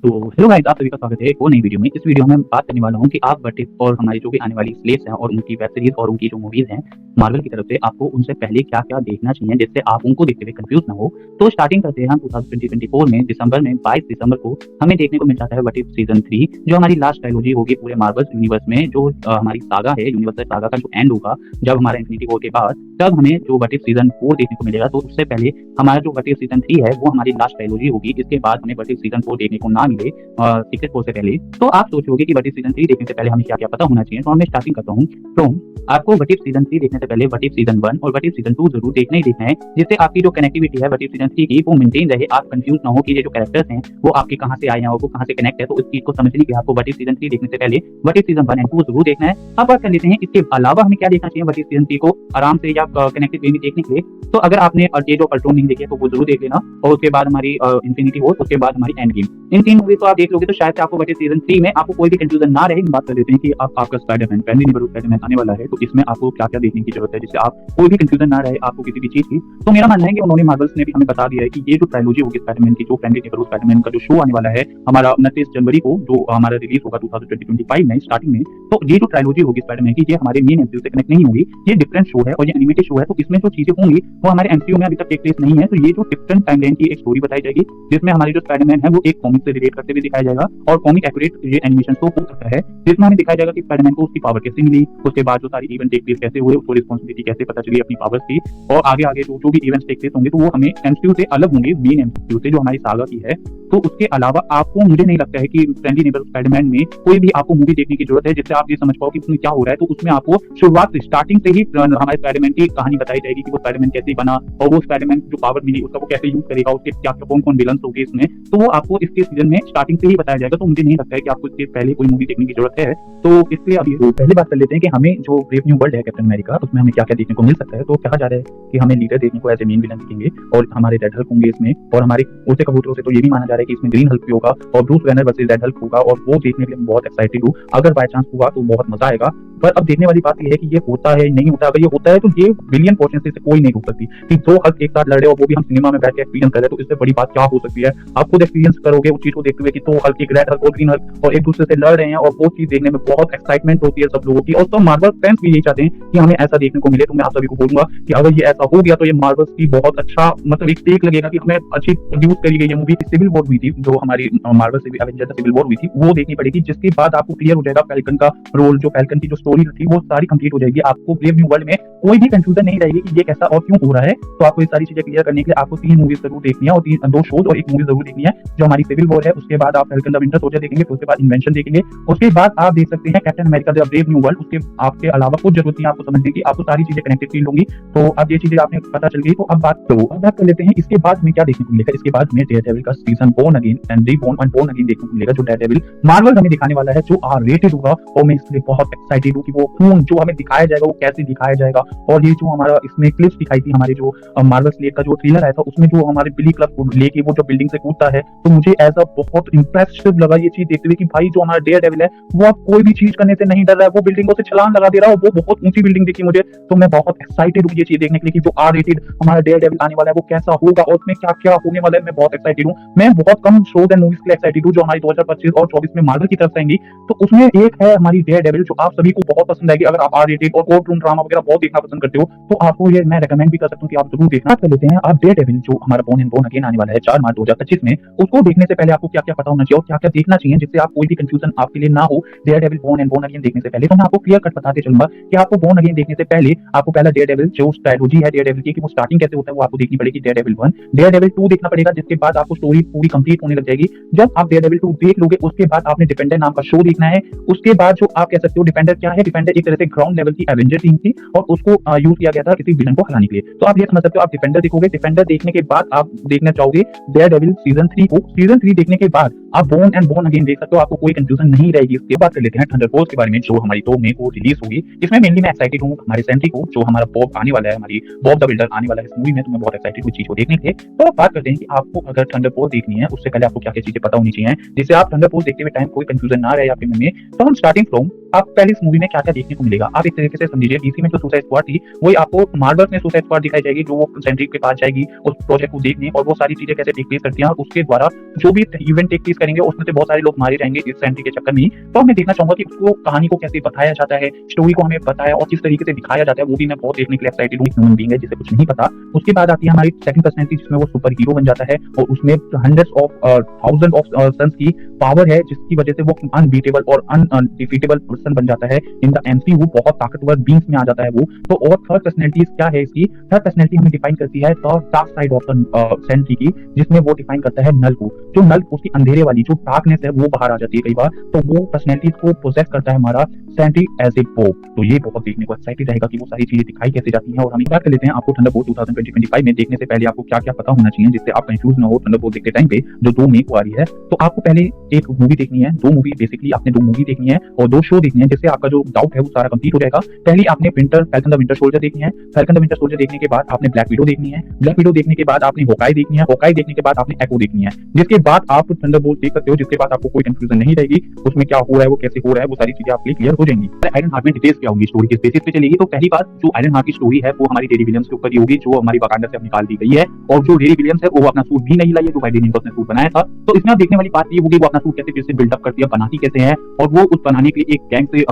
तो hello guys, आप सभी का स्वागत है एक और नई वीडियो में। इस वीडियो में मैं बात करने वाला हूँ कि आप व्हाट इफ और हमारी जो भी आने वाली स्लेट्स हैं और उनकी वेब सीरीज और उनकी जो मूवीज हैं मार्वल की तरफ से, आपको उनसे पहले क्या-क्या देखना चाहिए जिससे आप उनको देखते हुए कंफ्यूज ना हो। तो स्टार्टिंग करते हैं हम 2024 में दिसंबर में 22 दिसंबर को हमें देखने को मिल जाता है व्हाट इफ सीजन 3, जो हमारी लास्ट ट्रायलॉजी होगी पूरे मार्वल यूनिवर्स में। जो हमारी सागा है, यूनिवर्सल सागा का जो एंड होगा जब हमारा इन्फिनिटी वॉर के बाद, तब हमें जो व्हाट इफ सीजन 4 देखने को मिलेगा। तो उससे पहले हमारा जो व्हाट इफ सीजन 3 है वो हमारी लास्ट ट्रायलॉजी होगी। इसके बाद हमें व्हाट इफ सीजन 4 देखने को ना मिले सीक्रेट फोर से पहले, तो आप सोचोगे कि व्हाट इफ सीजन 3 देखने से पहले हमें क्या-क्या पता होना चाहिए। तो मैं स्टार्टिंग करता हूँ। तो आपको व्हाट इफ सीजन 3 देखने से पहले व्हाट इफ सीजन 1 और व्हाट इफ सीजन 2 जरूर देखना ही देखना है, जिससे आपकी जो कनेक्टिविटी है व्हाट इफ सीजन 3 की वो मेंटेन रहे। आप कंफ्यूज ना हो कि ये जो कैरेक्टर्स हैं वो आपके कहां से आए हैं और वो कहां से कनेक्ट है। तो इस चीज को समझने के लिए आपको व्हाट इफ सीजन 3 देखने से पहले व्हाट इफ सीजन 1 एंड 2 जरूर देखना है। अब बात कर लेते हैं इसके अलावा हमें क्या देखना चाहिए व्हाट इफ सीजन 3 को आराम से या कनेक्टेड वे में देखने के लिए। तो अगर आपने एज ऑफ अल्ट्रॉन नहीं देखी है तो वो जरूर देख लेना, और उसके बाद हमारी इन्फिनिटी वॉर, उसके बाद हमारी एंड गेम। इन तीन मूवीज को आप देख लोगे तो शायद से आपको व्हाट इफ सीजन 3 में आपको कोई भी कंफ्यूजन ना रहे। बात कर लेते हैं कि आपका स्पाइडरमैन पहले नहीं स्पाइडरमैन आने वाला है, तो इसमें आपको क्या-क्या देखने की जरूरत है जिससे आप कोई भी कंफ्यूजन ना रहे आपको किसी भी चीज की। तो मेरा मानना है कि उन्होंने मार्वल्स ने भी हमें बता दिया है कि ये जो ट्रायलॉजी होगी स्पाइडरमैन की, जो फ्रेंडली नेबरहुड स्पाइडरमैन का जो शो आने वाला है हमारा 29 जनवरी को, जो हमारा रिलीज होगा 2025 में स्टार्टिंग में। तो ये जो ट्रायलॉजी होगी स्पाइडरमैन की, ये हमारे मेन एमसीयू से कनेक्ट नहीं होगी। ये डिफरेंट शो है और ये एनिमेटेड शो है, तो इसमें जो चीजें होंगी वो हमारे एमसीयू में अभी तक टेक प्लेस नहीं है। तो ये जो डिफरेंट टाइमलाइन की एक स्टोरी बताई जाएगी जिसमें हमारी जो स्पाइडरमैन है वो एक कॉमिक से रिलेट करते हुए दिखाया जाएगा, और कॉमिक एक्यूरेट ये एनिमेशन शो हो सकता है, जिसमें हमें दिखाया जाएगा कि स्पाइडरमैन को उसकी पावर कैसे मिली, उसके बाद जो सारी इवेंट टेक प्लेस कैसे हुए, उसको रिस्पांसिबिलिटी कैसे पता चली अपनी पावर्स की, और आगे आगे जो भी इवेंट्स टेक प्लेस होंगे तो वो हमें एमसीयू से अलग होंगे, मेन एमसीयू से जो हमारी सागा की है। तो उसके अलावा आपको, मुझे नहीं लगता है कि फ्रेंडली नेबर स्पाइडरमैन में कोई भी आपको मूवी देखने की जरूरत है जिससे आप ये समझ पाओ कि उसमें क्या हो रहा है। तो उसमें आपको शुरुआत से स्टार्टिंग से ही हमारे स्पाइडरमैन की कहानी बताई जाएगी कि वो स्पाइडरमैन कैसे बना और वो स्पाइडरमैन जो पावर मिली उसका वो कैसे यूज करेगा, उसके क्या कौन कौन विलन्स होंगे इसमें, तो वो आपको इसके सीजन में स्टार्टिंग से ही बताया जाएगा। तो मुझे नहीं लगता है कि आपको इसके पहले कोई मूवी देखने की जरूरत है। तो इसलिए अभी पहले बात कर लेते हैं कि हमें जो ब्रेव न्यू वर्ल्ड है कैप्टन अमेरिका, उसमें हमें क्या क्या देखने को मिल सकता है। तो कहा जा रहा है कि हमें लीडर देखने को एज ए मेन विलन दिखेंगे, और हमारे रेड हल्क होंगे इसमें, और हमारे उड़ते कबूतरों से तो ये भी माना जा रहा है कि इसमें ग्रीन हल्क भी होगा और Bruce banner versus red Hulk होगा, और वो देखने के लिए मैं बहुत एक्साइटेड हूँ। अगर बाय चांस हुआ तो बहुत मजा आएगा। पर अब देखने वाली बात यह है कि ये होता है नहीं होता। अगर ये होता है तो ये बिलियन क्वेश्चन से कोई नहीं रोक सकती कि दो हल्क एक साथ लड़ रहे और वो भी हम सिनेमा में बैठ के एक्सपीरियंस कर रहे हैं। तो इससे बड़ी बात क्या हो सकती है। आप खुद एक्सपीरियंस करोगे उस चीज को देखते हुए कि दो हल्क, एक रेड हल्क और ग्रीन हल्क, और एक दूसरे से लड़ रहे हैं, और वो चीज देखने में बहुत एक्साइटमेंट होती है सब लोगों की। और सब मार्वल फैंस भी यही चाहते हैं कि हमें ऐसा देखने को मिले। तो मैं आप सभी को बोलूंगा कि अगर ये ऐसा हो गया तो ये मार्वल्स की बहुत अच्छा, मतलब एक टेक लगेगा कि हमें अच्छी प्रोड्यूस करी गई है मूवी। सिविल वॉर हुई थी जो हमारी मार्वल से एवेंजर्स सिविल वॉर हुई थी, वो देखनी पड़ेगी, जिसके बाद आपको क्लियर हो जाएगा फैल्कन का रोल, जो फैल्कन की जो स्टोरी थी वो सारी कंप्लीट हो जाएगी। आपको ब्रेव न्यू वर्ल्ड में कोई भी कंफ्यूजन नहीं रहेगी कि ये कैसा और क्यों हो रहा है। तो आपको ये सारी चीजें क्लियर करने के लिए आपको 3 मूवीज जरूर देखनी है, और 2 शोज और 1 मूवी जरूर देखनी है जो हमारी सिविल वॉर है। उसके बाद आप फैल्कन द विंटर सोल्जर देखेंगे, उसके बाद इन्वेंशन देखेंगे, उसके बाद आप देख सकते हैं captain America the brave new world. उसके आपके अलावा कुछ जरूरत नहीं आपको समझने की, आपको सारी चीजें कनेक्टेड फील होंगी। तो अब ये चीजें आपने पता चल गई। तो अब बात कर लेते हैं इसके बाद में क्या देखने को मिलेगा। इसके बाद में डेयरडेविल का season born again and reborn and born again देखने को मिलेगा, जो डेयरडेविल मार्वल हमें दिखाने वाला है, जो आर रेटेड होगा। और मैं इसलिए बहुत एक्साइटेड हूँ कि वो खून जो हमें दिखाया जाएगा वो कैसे दिखाया जाएगा। और ये जो हमारा इसमें क्लिप्स दिखाई थी, हमारे जो मार्वल स्लेट का जो ट्रेलर आया था, उसमें जो हमारे बिली क्लब लेके वो जो बिल्डिंग से कूदता है, तो मुझे एज अ बहुत इंप्रेसिव लगा ये चीज देखते हुए कि भाई जो हमारा डेयरडेविल है वो अब कोई भी चीज करने से नहीं डर रहा है, वो बिल्डिंगों से छलांग लगा दे रहा है, और वो बहुत ऊंची बिल्डिंग दिखी मुझे। तो मैं बहुत एक्साइटेड हूँ ये चीज देखने के लिए कि जो आर रेटेड हमारा डेयरडेविल आने वाला है वो कैसा होगा और उसमें क्या क्या होने वाला है। मैं बहुत एक्साइटेड हूँ। मैं बहुत कम शोज एंड मूवीज के लिए एक्साइटेड हूँ जो हमारी 2025 और 24 में मार्वल की तरफ से आएंगी। तो उसमें एक है हमारी डेयरडेविल, जो आप सभी को बहुत पसंद आएगी। अगर आप आर रेटेड और कोर्ट रूम ड्रामा वगैरह बहुत देखना पसंद करते हो तो आपको ये मैं रेकमेंड भी कर सकता हूँ कि आप जरूर देखना। कर लेते हैं आप डेयरडेविल, जो हमारा बोर्न एंड बोर्न अगेन आने वाला है 4 मार्च 2025 में। उसको देखने से पहले आपको क्या क्या पता होना चाहिए और क्या क्या देखना चाहिए जिससे आप कोई भी कंफ्यूजन आपके लिए ना हो Daredevil born and born again देखने से पहले। तो मैं आपको क्लियर कट बताते चलूंगा कि आपको बोर्न अगेन देखने से पहले आपको पहला डेयरडेविल जो ट्रायलॉजी है डेयरडेविल की, कि वो स्टार्टिंग कैसे होता है वो आपको देखनी पड़ेगी। डेयरडेविल 1, डेयरडेविल 2 देखना पड़ेगा, जिसके बाद आपको स्टोरी पूरी कंप्लीट होने लग जाएगी। जब आप डेयरडेविल 2 देख लोगे उसके बाद आपने डिफेंडर नाम का शो देखना है। उसके बाद जो आप कह सकते हो डिफेंडर क्या है, डिफेंडर एक तरह से ग्राउंड लेवल की एवेंजर टीम थी और उसको यूज किया गया था किसी विलन को हराने के लिए। तो आप ये समझ सकते हो, आप डिफेंडर देखोगे, डिफेंडर देखने के बाद आप देखना चाहोगे डेयरडेविल सीजन 3 को। सीजन 3 देखने के बाद आप बोर्न एंड बोर्न अगेन देख सकते हो, आपको कोई कंफ्यूजन नहीं रहेगी। इसके बाद कर लेते हैं थंडरबोल्ट्स के बारे में, जो हमारी 2 मई को रिलीज होगी। इसमें मेनली मैं एक्साइटेड हूँ हमारे सेंट्री को, जो हमारा बॉब आने वाला है, हमारी बॉब द बिल्डर आने वाला है इस मूवी में। तो मैं बहुत एक्साइटेड हूँ चीज को देखने के लिए। तो अब बात करते हैं कि आपको अगर थंडरबोल्ट देखनी है उससे पहले आपको क्या क्या चीजें पता होनी चाहिए जिससे आप थंडरबोल्ट देखते हुए टाइम कोई कंफ्यूजन ना रहे आपके मन में। तो हम स्टार्टिंग फ्रॉम आप पहले इस मूवी में क्या क्या देखने को मिलेगा आप एक तरीके से समझिए। डीसी में जो सुसाइड स्क्वाड थी वही आपको मार्वल्स में सुसाइड स्क्वाड दिखाई जाएगी, जो वो सेंट्री के पास जाएगी उस प्रोजेक्ट को देखने और वो सारी चीजें कैसे टेक प्लेस करती हैं और उसके द्वारा जो भी इवेंट टेक प्लेस करेंगे और उसमें से बहुत सारे लोग मारे जाएंगे इस सेंट्री के चक्कर में। तो मैं देखना चाहूंगा कि उसको कहानी को कैसे बताया जाता है, स्टोरी को हमें बताया और किस तरीके से दिखाया जाता है, वो भी मैं बहुत देखने के लिए एक्साइटेड हूँ। ह्यूमन बीइंग है जिसे कुछ नहीं पता। उसके बाद आती है हमारी सेकंड पर्सनैलिटी जिसमें वो सुपर हीरो बन जाता है और उसमें hundreds of thousand of suns की पावर है जिसकी वजह से वो अनबीटेबल और अनडिफीटेबल पर्सन बन जाता है इन द एमसीयू। बहुत ताकतवर बींग्स में आ जाता है वो। तो और थर्ड पर्सनैलिटी क्या है इसकी? थर्ड पर्सनैलिटी हमें डिफाइन करती है the dark side of the Sentry की, जिसमें वो डिफाइन करता है नल को। जो नल उसकी अंधेरे वाली जो डार्कनेस है वो बाहर आ जाती है कई बार, तो वो पर्सनैलिटी को पोजेस करता है हमारा सेंट्री एज ए पोप। तो ये बहुत देखने को एक्साइटेड रहेगा कि वो सारी चीजें दिखाई कैसे जाती हैं। और हम बात कर लेते हैं आपको थंडरबोल्ट 2025 में देखने से पहले आपको क्या क्या पता होना चाहिए जिससे आप कंफ्यूज ना हो थंडरबोल्ट देखते टाइम पे जो 2 मई को आ रही है। तो आपको पहले एक मूवी देखनी है, 2 मूवी बेसिकली आपने 2 मूवी देखनी है और 2 शो देखनी है जिससे आपका जो डाउट है वो सारा कंप्लीट हो जाएगा। पहले आपने फैल्कन द विंटर सोल्जर देखनी है। फैल्कन द विंटर सोल्जर देखने के बाद आपने ब्लैक विडो देखनी है। ब्लैक विडो देखने के बाद आपने हॉकाई देखनी है। हॉकाई देखने के बाद आपने एको देखनी है, जिसके बाद आप थंडरबोल्ट देख सकते हो, जिसके बाद आपको कोई कंफ्यूजन नहीं रहेगी उसमें क्या हो रहा है, वो कैसे हो रहा है, वो सारी चीजें आपके क्लियर हो जाएंगी। आयरन हार्ट में डिटेल्स क्या होंगी, स्टोरी किस बेसिस पे चलेगी। तो पहली बात जो आयरन हार्ट की स्टोरी है वो हमारी टेरी विलियम्स के ऊपर ही होगी जो हमारी वाकांडा से अब निकाल दी गई है। और जो टेरी विलियम्स है वो अपना सूट भी नहीं लाई है, जो वाइडेनियम को उसने सूट बनाया था। तो इसमें आप देखने वाली बात ये होगी वो अपना सूट कैसे फिर से बिल्डअप करती है, बनाती कैसे है, और वो उस बनाने के लिए एक गैंग से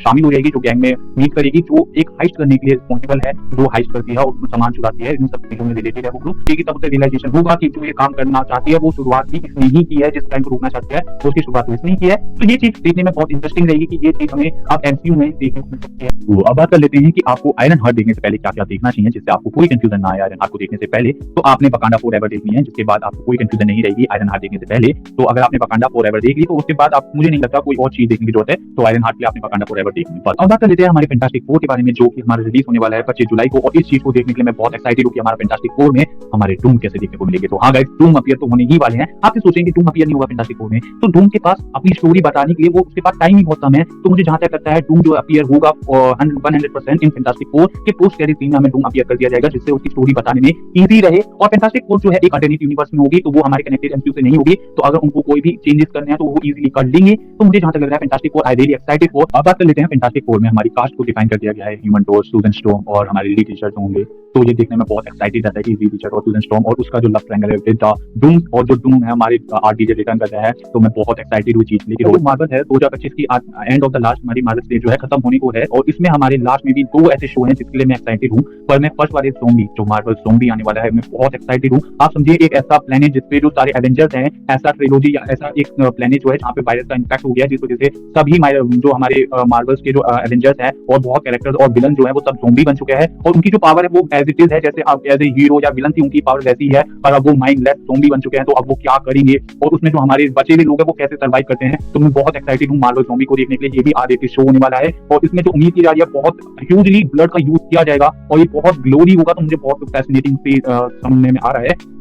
शामिल हो जाएगी जो गैंग में मीट करेगी, जो एक हाइस्ट करने के लिए रिस्पॉन्सिबल है, जो हाइस्ट करती है और सामान चुराती है। इन सब चीजों में रिलेटेड है वो ग्रुप। तब उसे रियलाइजेशन होगा कि जो ये काम करना चाहती है वो शुरुआत भी इसने ही की है, जिस टाइम को रोकना चाहती है तो उसकी शुरुआत इसने ही की है। तो ये चीज देखने में बहुत इंटरेस्टिंग रहेगी कि ये चीज हमें आप एमसीयू में देखने को मिल सकती है। तो अब बात कर लेते हैं कि आपको आयरन हार्ट देखने से पहले क्या क्या देखना चाहिए जिससे आपको कोई कंफ्यूजन ना आए। आयरन हार्ट को देखने से पहले तो आपने वाकांडा फॉरएवर देखनी है, जिसके बाद आपको कोई कंफ्यूजन नहीं रहेगी आयरन हार्ट देखने से पहले। तो अगर आपने वाकांडा फॉरएवर देख ली तो उसके बाद आप मुझे नहीं लगता कोई और चीज देखने की जरूरत है, तो आयरन हार्ट के लिए आपने वाकांडा फॉरएवर देखनी है। अब बात कर लेते हैं हमारे फैंटास्टिक 4 के बारे में जो कि हमारा रिलीज होने वाला है 25 जुलाई को। और इस चीज को देखने के लिए मैं बहुत एक्साइटेड हूं कि हमारा फैंटास्टिक 4 में हमारे डूम कैसे देखने को मिलेंगे। तो हाँ गाइस, डूम अपीयर तो होने ही वाले हैं। आप सोचेंगे डूम अपीयर नहीं होगा फैंटास्टिक 4 में, तो डूम के पास अपनी स्टोरी बताने के लिए वो उसके पास टाइम ही बहुत कम है। तो मुझे जहां तक लगता है डूम जो अपीयर होगा 100% इन फैंटास्टिक 4 के पोस्ट क्रेडिट सीन में हमें डूम अपीयर कर दिया जाएगा, जिससे उसकी स्टोरी बताने में इजी रहे। और फैंटास्टिक 4 जो है एक अल्टरनेट यूनिवर्स में होगी, तो वो हमारे कनेक्टेड एमसीयू से नहीं होगी, तो अगर उनको कोई भी चेंजेस करने हैं तो वो इजीली कर लेंगे। तो मुझे जहां तक लग रहा है fantastic 4 I really excited for. अब बात कर लेते हैं फैंटास्टिक 4 में हमारी कास्ट को डिफाइन कर दिया गया है ह्यूमन टॉर्च, सूजन स्टॉर्म और हमारे लीड टीचर होंगे। तो ये देखने में बहुत एक्साइटेड रहता है कि लीड टीचर और सूजन स्टॉर्म और उसका जो लव ट्रायंगल है विद डूम, और जो डूम है हमारे आरडीजे रिटर्न कर रहा है, तो मैं बहुत एक्साइटेड हुई चीज। लेकिन वो मार्वल है 2025 की एंड ऑफ द लास्ट हमारी मार्वल स्टेज जो है खत्म होने को है, और इसमें हमारे लास्ट में भी 2 ऐसे शो हैं जिसके लिए मैं एक्साइटेड हूँ। पर मैं फर्स्ट वाले ज़ॉम्बी जो मार्वल ज़ॉम्बी आने वाला है मैं बहुत एक्साइटेड हूँ। आप समझिए एक ऐसा प्लेनेट जिसपे जो सारे एवेंजर्स हैं, ऐसा ट्रिलोजी या ऐसा एक प्लेनेट जो है जहाँ पे वायरस का इम्पैक्ट हो गया है, जिस वजह से सभी जो हमारे मार्वल्स के जो एवेंजर्स हैं और बहुत कैरेक्टर्स और विलन जो है वो सब ज़ॉम्बी बन चुके हैं, और उनकी जो पावर है वो एज इट इज है, जैसे आप एज ए हीरो या विलन थी उनकी पावर वैसी है, पर अब वो माइंडलेस ज़ॉम्बी बन चुके हैं। तो अब वो क्या करेंगे और उसमें जो हमारे बचे हुए लोग हैं वो कैसे सर्वाइव करते हैं। तो मैं बहुत एक्साइटेड हूँ मार्वल ज़ॉम्बी को देखने के लिए। ये भी आगे शो होने वाला है और इसमें जो उम्मीद की जा रही है बहुत ह्यूजली ब्लड का यूज किया जाएगा और ये बहुत ग्लोरी होगा, तो मुझे बहुत फैसिनेटिंग से समझने में आ रहा है।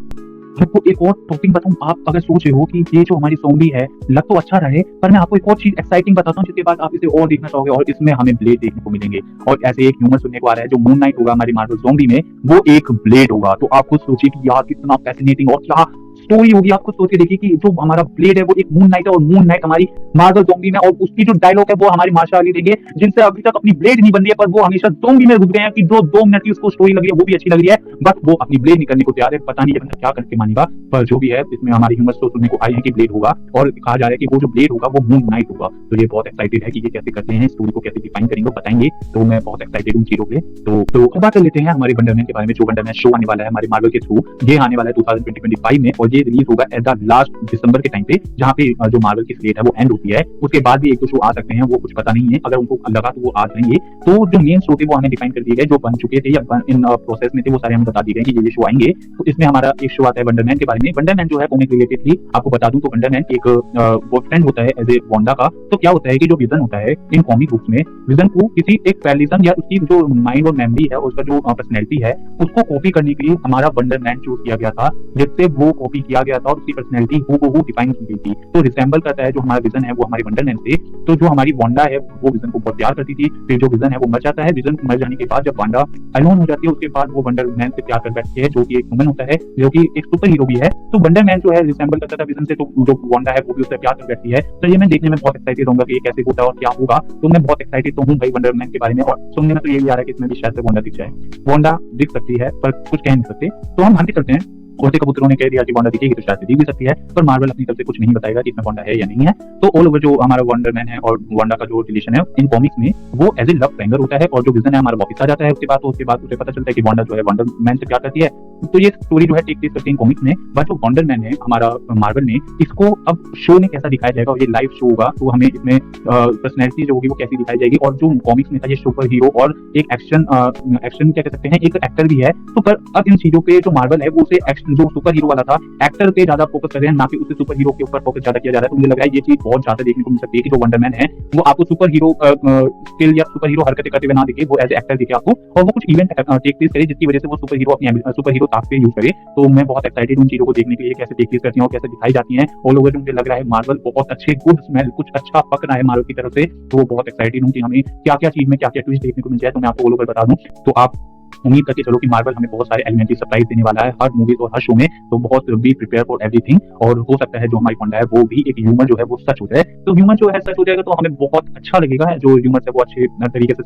आपको एक और टॉपिक बताऊं, आप अगर सोच रहे हो कि ये जो हमारी ज़ॉम्बी है लग तो अच्छा रहे, पर मैं आपको एक और चीज एक्साइटिंग बताता हूं जिसके बाद आप इसे और देखना चाहोगे, और इसमें हमें ब्लेड देखने को मिलेंगे। और ऐसे एक ह्यूमन सुनने को आ रहा है जो मून नाइट होगा हमारी मार्वल ज़ॉम्बी में, वो एक ब्लेड होगा। तो आपको सोचिए कि यार कितना फैसिनेटिंग और क्या स्टोरी होगी। आपको सोच के देखिए कि जो हमारा ब्लेड है वो एक मून नाइट है, और मून नाइट हमारी मार्वल ज़ॉम्बी में, और उसकी जो डायलॉग है वो हमारी मार्शल अली देंगे, जिनसे अभी तक अपनी ब्लेड नहीं बन रही है, पर वो हमेशा ज़ॉम्बी में घुस गए हैं कि जो 2 मिनट की उसको स्टोरी लग रही है वो भी अच्छी लग रही है, बट वो अपनी ब्लेड निकलने को तैयार है। पता नहीं है क्या करके मानेगा, पर जो भी है इसमें हमारी ह्यूमर्स तो सुनने को आई है कि ब्लेड होगा, और कहा जा रहा है कि वो जो ब्लेड होगा वो मून नाइट होगा। तो ये बहुत एक्साइटेड है कि ये कैसे करते हैं, स्टोरी को कैसे डिफाइन करेंगे बताएंगे। तो मैं बहुत एक्साइटेड हूं चीजों पे। तो बात कर लेते हैं हमारे वंडरमैन के बारे में। जो वंडरमैन शो आने वाला है हमारे मार्वल के थ्रू, ये आने वाला है 2025 में, और ये रिलीज होगा एट द लास्ट दिसंबर के टाइम पे, जहाँ पे जो मार्वल की स्लेट है वो एंड होती है। उसके बाद भी एक दो शो आ सकते हैं, वो कुछ पता नहीं है, अगर उनको लगा तो वो आ जाएंगे। तो जो मेन शो थे वो हमें डिफाइन कर दिए गए, जो बन चुके थे या इन प्रोसेस में थे वो सारे हमें बता दिए गए कि ये शो आएंगे। तो इसमें हमारा एक शो आता है वंडरमैन के बारे में। वंडरमैन जो है कॉमिक रिलेटेड थी, आपको बता दूं तो वंडरमैन एक बॉयफ्रेंड होता है एज ए वांडा का। तो क्या होता है कि जो विजन होता है इन कॉमिक बुक्स में, विजन को किसी एक पैरलिज्म या उसकी जो माइंड और मेमोरी है, उसका जो पर्सनैलिटी है, उसको कॉपी करने के लिए हमारा वंडरमैन चूज किया गया था, जिससे वो कॉपी किया गया था और उसकी पर्सनैलिटी हूबहू डिफाइन की गई थी। तो रिसेंबल करता है जो हमारा विजन है वो हमारी वंडरमैन से। तो जो हमारी वांडा है वो विजन को बहुत प्यार करती थी, फिर जो विजन है वो मर जाता है। विजन मर जाने के बाद जब वांडा अलोन हो जाती है, उसके बाद वो वंडरमैन से प्यार कर बैठती है, जो कि एक ह्यूमन होता है, जो कि एक सुपर हीरो भी है। तो वंडरमैन जो है रिसेंबल करता था विजन से, तो जो वांडा है वो भी उससे प्यार कर बैठती है। तो ये मैं देखने में बहुत एक्साइटेड होऊंगा कि ये कैसे होता है और क्या होगा। तो मैं बहुत एक्साइटेड तो हूँ भाई वंडरमैन के बारे में, और सुनने में तो ये भी आ रहा है कि इसमें भी शायद से वांडा दिख जाए। वांडा दिख सकती है पर कुछ कह नहीं सकते, तो हम आगे चलते हैं। उड़ते कबूतरों ने कह दिया कि वांडा दिखेगी तो शायद से दिख भी सकती है, पर मार्वल अपनी तरफ से कुछ नहीं बताएगा कि इसमें वांडा है या नहीं है। तो ऑल ओवर जो हमारा वंडर मैन है और वांडा का जो रिलेशन है इन कॉमिक्स में वो एज ए लव ट्रायंगल होता है, और जो विजन है हमारा वापस आ जाता है उसके बाद उसे पता चलता है कि वांडा जो है वंडर मैन से प्यार करती है। तो ये स्टोरी जो है टेक प्लेस करती है कॉमिक्स में, बट जो वंडर मैन है हमारा मार्वल में, इसको अब शो में कैसा दिखाया जाएगा, और ये लाइव शो होगा तो हमें इसमें पर्सनैलिटी जो होगी वो कैसी दिखाई जाएगी, और जो कॉमिक्स में था ये सुपर हीरो और एक एक्शन क्या कह सकते हैं, एक एक्टर भी है। तो पर अब इन चीजों पे जो मार्वल है वो उसे जो सुपर हीरो वाला था एक्टर पे ज्यादा फोकस कर रहे हैं, ना कि उसे सुपर हीरो के ऊपर फोकस ज्यादा किया जा रहा है। तो मुझे लग रहा है ये चीज बहुत ज्यादा देखने को मिल सकती है कि जो वंडर मैन है वो आपको सुपर हीरो स्किल या सुपर हीरो हरकतें करते हुए ना दिखे, वो एज एक्टर दिखे आपको, और वो कुछ इवेंट टेक प्लेस करे जिसकी वजह से वो सुपर हीरो अपनी सुपर हीरो ताकत यूज करे। तो मैं बहुत एक्साइटेड हूं उन चीजों को देखने के लिए, कैसे टेक प्लेस करती हैं और कैसे दिखाई जाती हैं ऑल ओवर। मुझे लग रहा है मार्वल बहुत अच्छे गुड स्मेल कुछ अच्छा पक रहा है मार्वल की तरफ से, तो बहुत एक्साइटेड हूं कि हमें क्या क्या चीज में क्या क्या ट्विस्ट देखने को मिल जाए। तो मैं आपको ऑल ओवर बता दूं, तो आप उम्मीद करके चलो कि मार्वल हमें बहुत सारे एलिमेंट्री सरप्राइज देने वाला है हर मूवीज और हर शो में। तो बहुत बी प्रिपेयर फॉर एवरीथिंग, और हो सकता है जो हमारी वांडा है वो भी एक ह्यूमन जो है वो सच हो जाए। तो ह्यूमन जो है सच हो जाएगा तो हमें बहुत अच्छा लगेगा, जो ह्यूमन है वो अच्छे तरीके से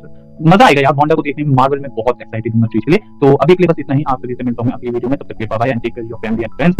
मजा आएगा यार वांडा को देखने में। मार्वल में बहुत एक्साइटेड हूं मैं चीज के लिए। तो अभी के लिए बस इतना ही, आप सभी से मिलता हूं अगली वीडियो में, तब तक के लिए bye bye and take care your family and friends.